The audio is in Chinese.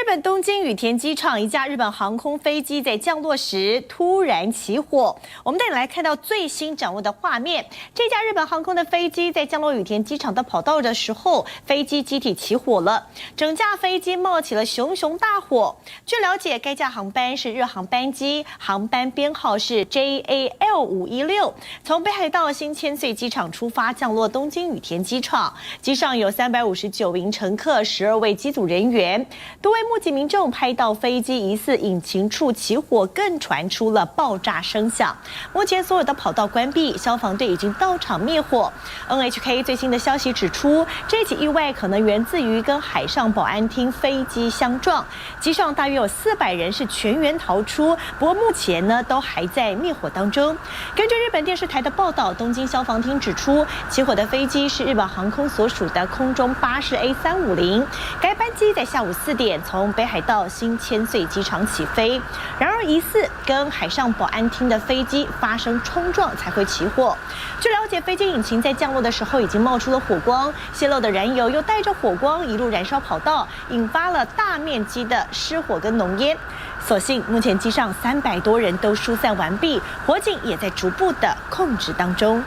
本东京羽田机场，一架日本航空飞机在降落时突然起火。我们带你来看到最新掌握的画面。这架日本航空的飞机在降落羽田机场的跑道的时候，飞机机体起火了，整架飞机冒起了熊熊大火。据了解，该架航班是日航班机，航班编号是 JAL516，从北海道新千岁机场出发，降落东京羽田机场。机上有359名乘客，12位机组人员。多位目击民众拍到飞机疑似引擎处起火，更传出了爆炸声响。目前所有的跑道关闭，消防队已经到场灭火。NHK 最新的消息指出，这起意外可能源自于跟海上保安厅飞机相撞，机上大约有400人是全员逃出，不过目前呢都还在灭火当中。根据日本电视台的报道，东京消防厅指出，起火的飞机是日本航空所属的空中巴士 A350，该班机在下午4点从北海道新千岁机场起飞，然而疑似跟海上保安厅的飞机发生冲撞才会起火。据了解，飞机引擎在降落的时候已经冒出了火光，泄漏的燃油又带着火光一路燃烧跑道，引发了大面积的失火跟浓烟。所幸目前机上300多人都疏散完毕，火警也在逐步的控制当中。